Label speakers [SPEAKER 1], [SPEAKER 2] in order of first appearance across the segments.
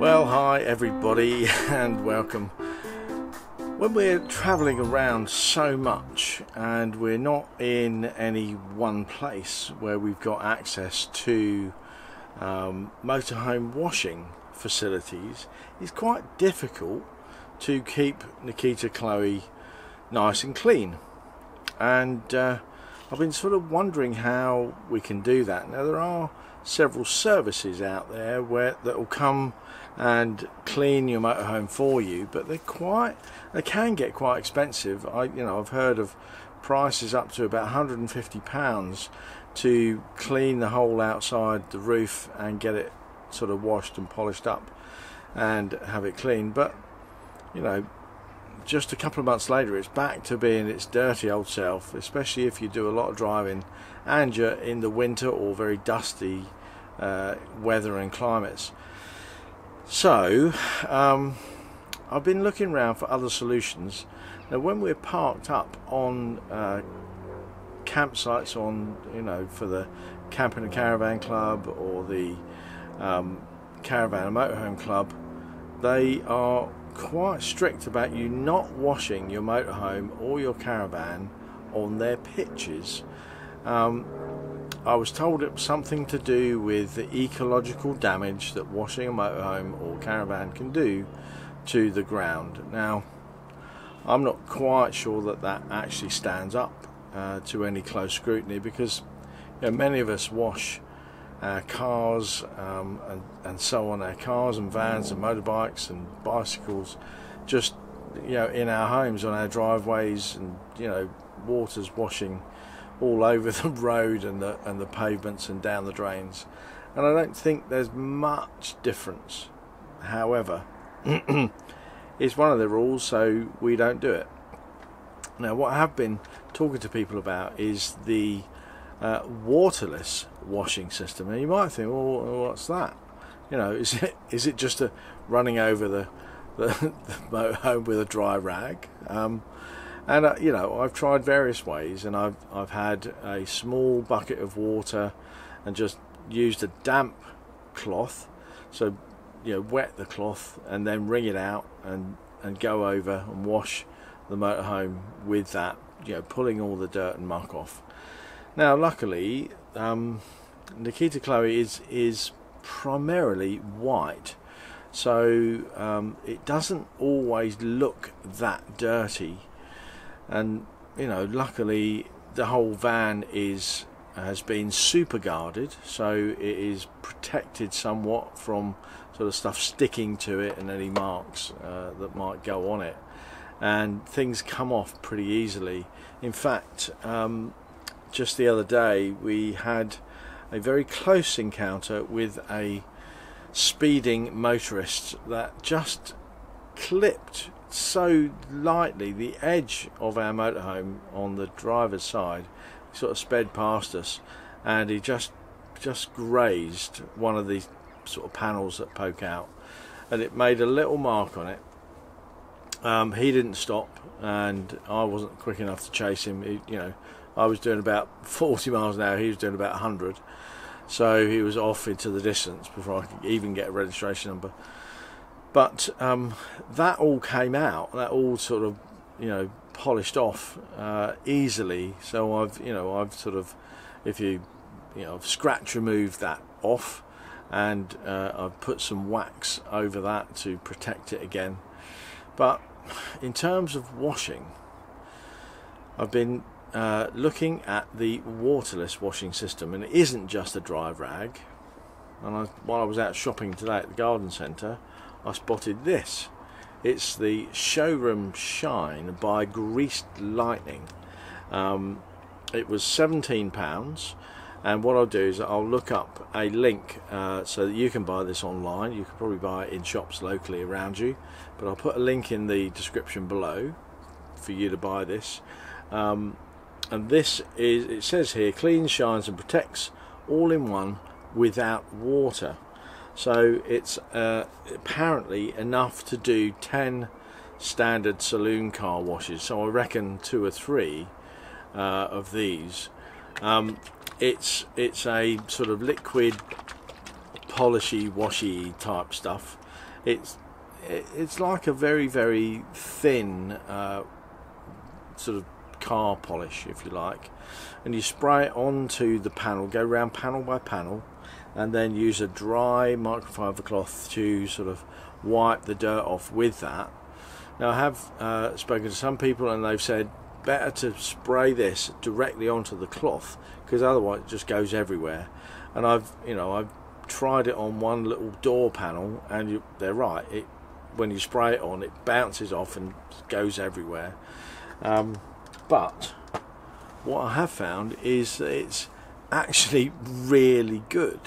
[SPEAKER 1] Well, hi everybody and welcome. When we're travelling around so much and we're not in any one place where we've got access to motorhome washing facilities, it's quite difficult to keep Nikita Chloe nice and clean. And I've been sort of wondering how we can do that. Now, there are several services out there that will come and clean your motorhome for you, but they can get quite expensive. I've heard of prices up to about £150 to clean the whole outside, the roof, and get it sort of washed and polished up and have it clean. But just a couple of months later it's back to being its dirty old self, especially if you do a lot of driving and you're in the winter or very dusty weather and climates. So I've been looking around for other solutions. Now, when we're parked up on campsites for the Camping and Caravan Club or the Caravan and Motorhome Club, they are quite strict about you not washing your motorhome or your caravan on their pitches. I was told it was something to do with the ecological damage that washing a motorhome or caravan can do to the ground. Now, I'm not quite sure that actually stands up to any close scrutiny, because many of us wash our cars and so on, our cars and vans and motorbikes and bicycles, just in our homes, on our driveways, and water's washing all over the road and the pavements and down the drains, and I don't think there's much difference. However, it's one of the rules, so we don't do it. Now, what I have been talking to people about is the waterless washing system, and you might think, well, what's that? Is it just running over the motorhome with a dry rag? And I've tried various ways, and I've had a small bucket of water and just used a damp cloth, so wet the cloth and then wring it out and go over and wash the motorhome with that, pulling all the dirt and muck off. Now, luckily, Nikita Chloe is primarily white, so it doesn't always look that dirty. And luckily the whole van has been super guarded, so it is protected somewhat from sort of stuff sticking to it and any marks that might go on it, and things come off pretty easily. In fact, just the other day we had a very close encounter with a speeding motorist that just clipped so lightly the edge of our motorhome on the driver's side. He sort of sped past us, and he just grazed one of these sort of panels that poke out, and it made a little mark on it. He didn't stop, and I wasn't quick enough to chase him. I was doing about 40 miles an hour, he was doing about 100, so he was off into the distance before I could even get a registration number. But that all came out, that all sort of polished off easily. So I've sort of, I've scratch removed that off, and I've put some wax over that to protect it again. But in terms of washing, I've been looking at the waterless washing system, and it isn't just a dry rag. And while I was out shopping today at the garden centre, I spotted this. It's the Showroom Shine by Greased Lightning. It was £17, and what I'll do is I'll look up a link so that you can buy this online. You can probably buy it in shops locally around you, but I'll put a link in the description below for you to buy this. And this is, it says here, cleans, shines and protects all in one without water. So it's apparently enough to do 10 standard saloon car washes. So I reckon 2 or 3 of these. It's a sort of liquid polishy washy type stuff, it's like a very, very thin sort of car polish, if you like, and you spray it onto the panel, go round panel by panel, and then use a dry microfiber cloth to sort of wipe the dirt off with that. Now, I have spoken to some people and they've said better to spray this directly onto the cloth, because otherwise it just goes everywhere. And I've tried it on one little door panel, and they're right, when you spray it on, it bounces off and goes everywhere. But what I have found is that it's actually really good.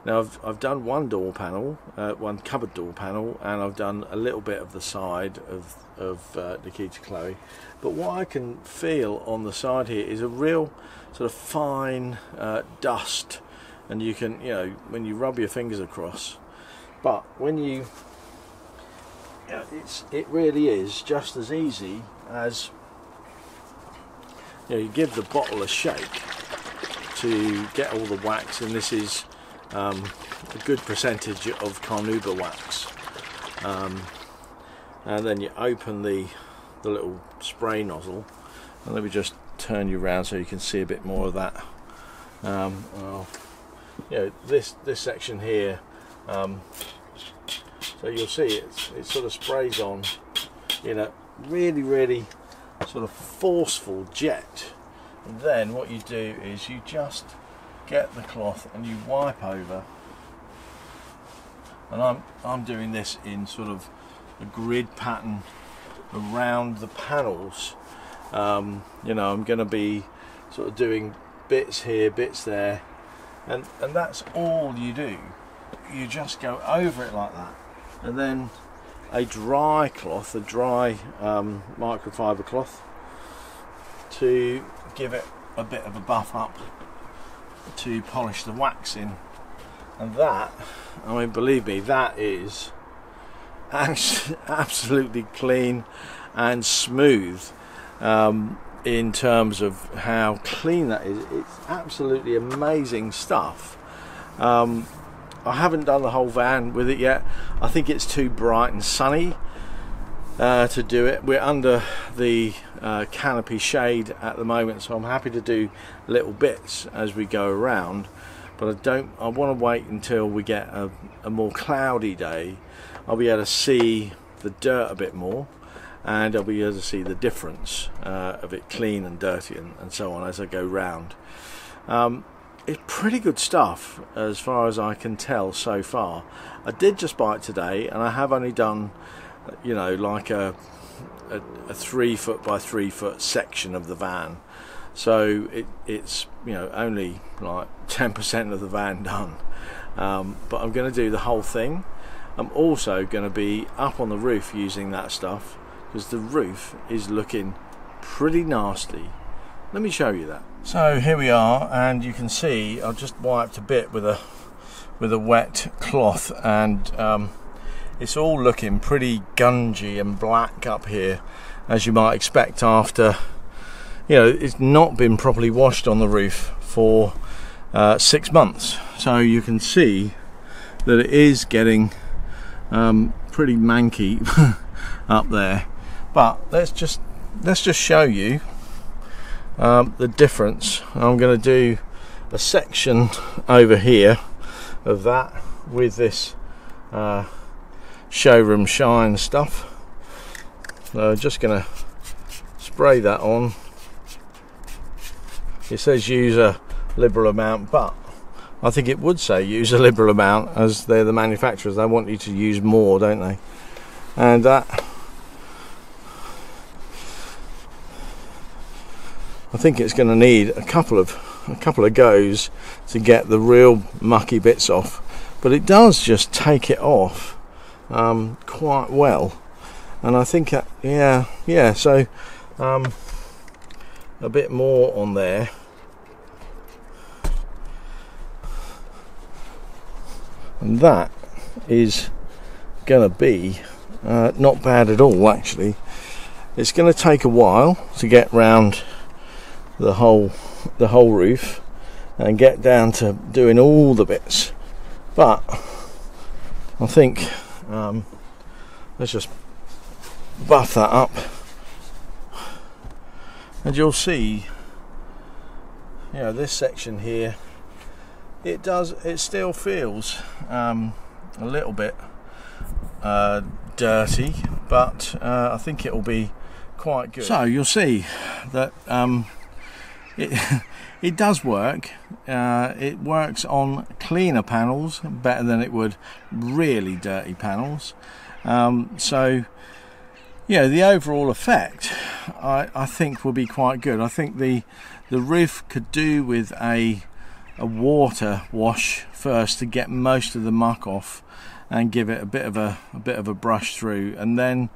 [SPEAKER 1] Now, I've done one door panel, one cupboard door panel, and I've done a little bit of the side of Nikita Chloe. But what I can feel on the side here is a real sort of fine dust, and you can, when you rub your fingers across. But when you, it really is just as easy as, you give the bottle a shake to get all the wax, and this is a good percentage of carnauba wax, and then you open the little spray nozzle, and let me just turn you around so you can see a bit more of that. This section here, so you'll see it sort of sprays on in a really sort of forceful jet, and then what you do is you just get the cloth and you wipe over, and I'm doing this in sort of a grid pattern around the panels. I'm going to be sort of doing bits here, bits there, and that's all you do. You just go over it like that, and then a dry cloth, a dry microfiber cloth, to give it a bit of a buff up to polish the wax in. And that, I mean, believe me, that is absolutely clean and smooth. In terms of how clean that is, it's absolutely amazing stuff. I haven't done the whole van with it yet. I think it's too bright and sunny to do it. We're under the canopy shade at the moment, so I'm happy to do little bits as we go around, but I want to wait until we get a more cloudy day. I'll be able to see the dirt a bit more, and I'll be able to see the difference of it clean and dirty and so on as I go round. It's pretty good stuff as far as I can tell so far. I did just buy it today, and I have only done, like a 3 foot by 3 foot section of the van, so it's only like 10% of the van done. But I'm going to do the whole thing. I'm also going to be up on the roof using that stuff, because the roof is looking pretty nasty. Let me show you that. So here we are, and you can see I've just wiped a bit with a wet cloth, and it's all looking pretty gungy and black up here, as you might expect after, it's not been properly washed on the roof for 6 months. So you can see that it is getting pretty manky up there. But let's just show you the difference. I'm going to do a section over here of that with this Showroom Shine stuff. So I'm just going to spray that on. It says use a liberal amount, but I think it would say use a liberal amount, as they're the manufacturers. They want you to use more, don't they? And that, I think it's going to need a couple of goes to get the real mucky bits off, but it does just take it off quite well. And I think so a bit more on there, and that is going to be not bad at all. Actually, it's going to take a while to get round the whole roof and get down to doing all the bits, but I think Let's just buff that up, and you'll see, you know, this section here, it still feels a little bit dirty, but I think it will be quite good. So you'll see that it does work. It works on cleaner panels better than it would really dirty panels. So yeah, the overall effect I think will be quite good. I think the roof could do with a water wash first to get most of the muck off and give it a bit of a brush through, and then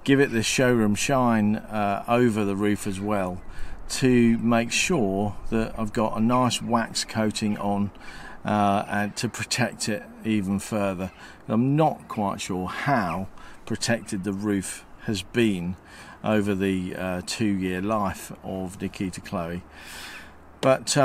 [SPEAKER 1] give it this Showroom Shine over the roof as well, to make sure that I've got a nice wax coating on and to protect it even further. I'm not quite sure how protected the roof has been over the 2-year life of Nikita Chloe, but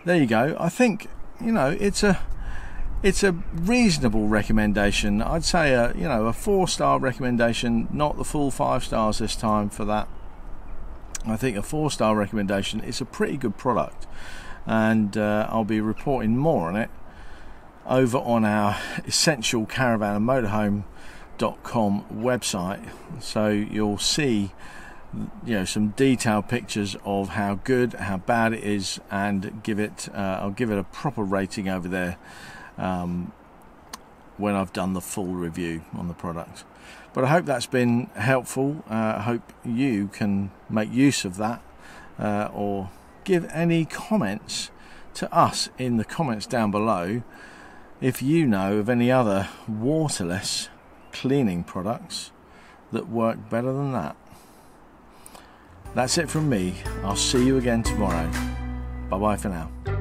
[SPEAKER 1] there you go. I think, you know, it's a reasonable recommendation. I'd say a 4-star recommendation, not the full 5 stars this time for that. I think a 4-star recommendation. It's a pretty good product, and I'll be reporting more on it over on our Essential Caravan and Motorhome.com website. So you'll see, you know, some detailed pictures of how good, how bad it is, and I'll give it a proper rating over there when I've done the full review on the product. But I hope that's been helpful. I hope you can make use of that, or give any comments to us in the comments down below if you know of any other waterless cleaning products that work better than that. That's it from me. I'll see you again tomorrow. Bye bye for now.